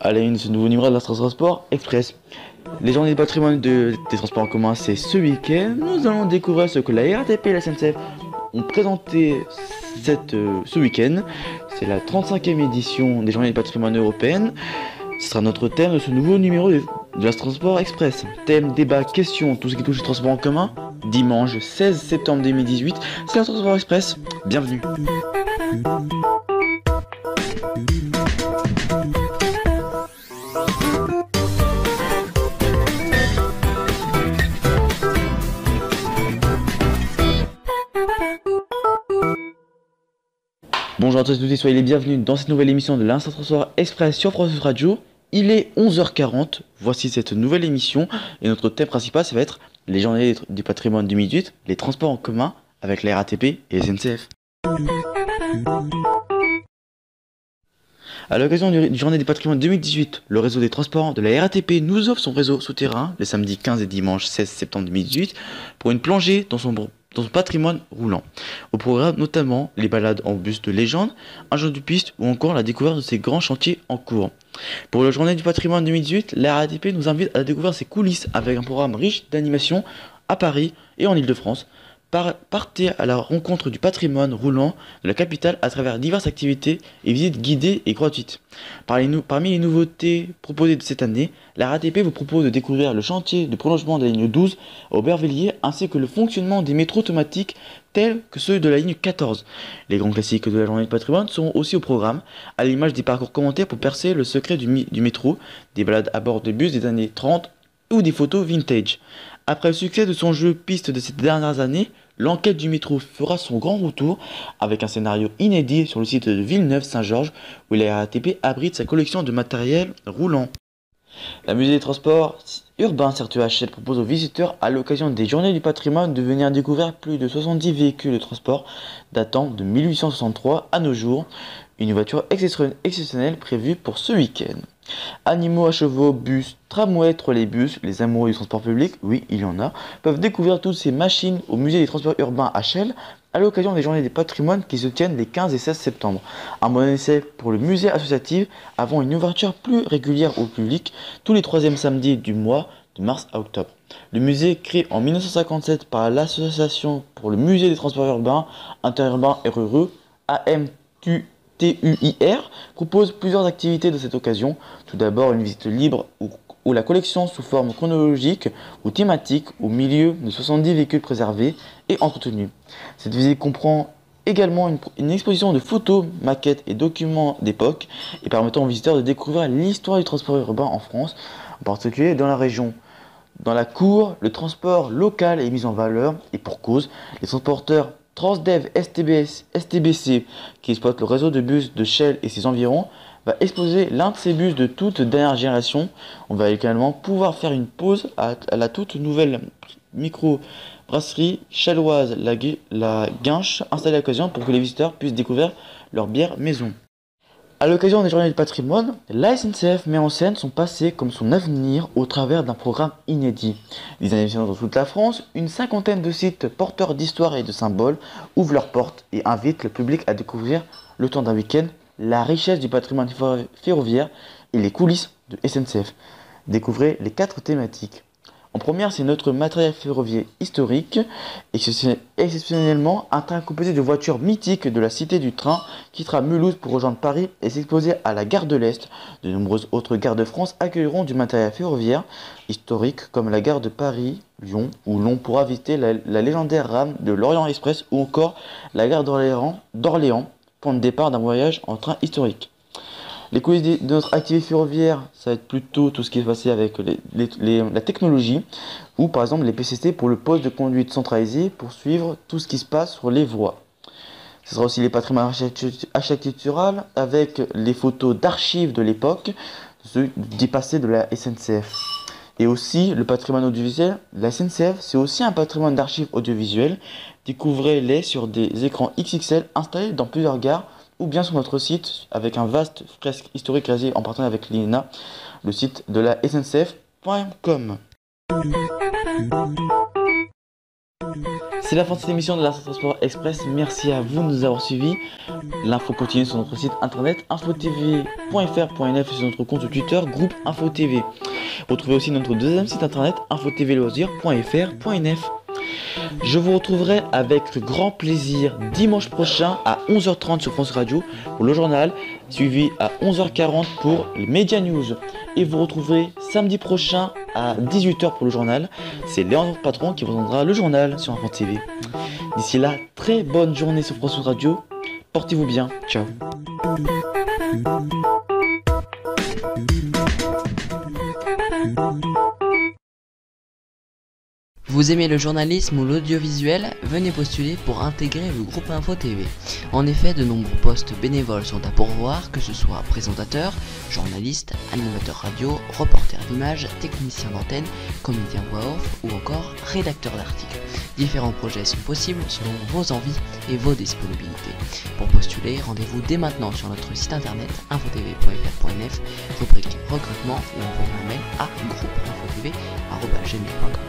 À la une de ce nouveau numéro de l'Astra Transport Express. Les journées du patrimoine des transports en commun, c'est ce week-end. Nous allons découvrir ce que la RATP et la SNCF ont présenté ce week-end. C'est la 35e édition des journées du patrimoine européennes. Ce sera notre thème de ce nouveau numéro de l'Astra Transport Express. Thème, débat, questions, tout ce qui touche le transport en commun. Dimanche 16 septembre 2018, c'est l'Astra Transport Express. Bienvenue. Bonjour à tous et toutes et soyez les bienvenus dans cette nouvelle émission de l'Astra Transport Express sur France Radio. Il est 11h40, voici cette nouvelle émission et notre thème principal ça va être les journées du patrimoine 2018, les transports en commun avec la RATP et la SNCF. À l'occasion du journée du patrimoine 2018, le réseau des transports de la RATP nous offre son réseau souterrain les samedis 15 et dimanche 16 septembre 2018 pour une plongée dans son patrimoine roulant. Au programme notamment les balades en bus de légende, un jeu de piste ou encore la découverte de ces grands chantiers en cours. Pour la journée du patrimoine 2018, la RATP nous invite à découvrir ses coulisses avec un programme riche d'animation à Paris et en Ile-de-France. Partez à la rencontre du patrimoine roulant de la capitale à travers diverses activités et visites guidées et gratuites. Parmi les nouveautés proposées de cette année, la RATP vous propose de découvrir le chantier de prolongement de la ligne 12 à Aubervilliers ainsi que le fonctionnement des métros automatiques tels que ceux de la ligne 14. Les grands classiques de la journée du patrimoine seront aussi au programme, à l'image des parcours commentaires pour percer le secret du métro, des balades à bord de bus des années 30 ou des photos vintage. Après le succès de son jeu piste de ces dernières années, l'enquête du métro fera son grand retour avec un scénario inédit sur le site de Villeneuve-Saint-Georges où la RATP abrite sa collection de matériel roulant. La musée des transports urbains CertuHL propose aux visiteurs à l'occasion des journées du patrimoine de venir découvrir plus de 70 véhicules de transport datant de 1863 à nos jours, une voiture exceptionnelle prévue pour ce week-end. Animaux à chevaux, bus, tramways, trolleybus, les amoureux du transport public, oui il y en a, peuvent découvrir toutes ces machines au musée des transports urbains HL à l'occasion des journées des patrimoines qui se tiennent les 15 et 16 septembre. Un bon essai pour le musée associatif avant une ouverture plus régulière au public tous les troisièmes samedis du mois de mars à octobre. Le musée, créé en 1957 par l'association pour le musée des transports urbains, interurbains et ruraux, AMTUR, propose plusieurs activités de cette occasion. Tout d'abord une visite libre où la collection sous forme chronologique ou thématique au milieu de 70 véhicules préservés et entretenus. Cette visite comprend également une exposition de photos, maquettes et documents d'époque et permettant aux visiteurs de découvrir l'histoire du transport urbain en France, en particulier dans la région. Dans la cour, le transport local est mis en valeur et pour cause, les transporteurs Transdev STBC, qui exploite le réseau de bus de Shell et ses environs, va exposer l'un de ses bus de toute dernière génération. On va également pouvoir faire une pause à la toute nouvelle micro-brasserie challoise la Guinche, installée à l'occasion pour que les visiteurs puissent découvrir leur bière maison. À l'occasion des journées du patrimoine, la SNCF met en scène son passé comme son avenir au travers d'un programme inédit. Des animations dans toute la France, une cinquantaine de sites porteurs d'histoire et de symboles ouvrent leurs portes et invitent le public à découvrir, le temps d'un week-end, la richesse du patrimoine ferroviaire et les coulisses de SNCF. Découvrez les 4 thématiques. En première, c'est notre matériel ferroviaire historique, exceptionnellement un train composé de voitures mythiques de la cité du train quittera Mulhouse pour rejoindre Paris et s'exposer à la gare de l'Est. De nombreuses autres gares de France accueilleront du matériel ferroviaire historique comme la gare de Paris-Lyon où l'on pourra visiter la légendaire rame de l'Orient Express ou encore la gare d'Orléans, point de départ d'un voyage en train historique. Les coulisses de notre activité ferroviaire, ça va être plutôt tout ce qui est passé avec la technologie, ou par exemple les PCT pour le poste de conduite centralisé pour suivre tout ce qui se passe sur les voies. Ce sera aussi les patrimoines architecturaux avec les photos d'archives de l'époque, du passé de la SNCF. Et aussi le patrimoine audiovisuel, la SNCF, c'est aussi un patrimoine d'archives audiovisuelles. Découvrez-les sur des écrans XXL installés dans plusieurs gares ou bien sur notre site avec un vaste fresque historique réalisé en partenariat avec l'INA, le site de la SNCF.com. C'est la fin de cette émission de la Transport Express. Merci à vous de nous avoir suivis. L'info continue sur notre site internet infotv.fr.nf et sur notre compte Twitter groupe InfoTV. Retrouvez aussi notre deuxième site internet infotvloisirs.fr.nf. Je vous retrouverai avec grand plaisir dimanche prochain à 11h30 sur France Radio pour le journal, suivi à 11h40 pour les Média News. Et vous retrouverez samedi prochain à 18h pour le journal. C'est Léandre Patron qui vous donnera le journal sur Info TV. D'ici là, très bonne journée sur France Radio. Portez-vous bien. Ciao. Vous aimez le journalisme ou l'audiovisuel? Venez postuler pour intégrer le groupe Info TV. En effet, de nombreux postes bénévoles sont à pourvoir, que ce soit présentateur, journaliste, animateur radio, reporter d'image, technicien d'antenne, comédien voix off ou encore rédacteur d'articles. Différents projets sont possibles selon vos envies et vos disponibilités. Pour postuler, rendez-vous dès maintenant sur notre site internet infotv.fr.nf, rubrique recrutement ou envoyez un mail à groupeinfotv@gmail.com.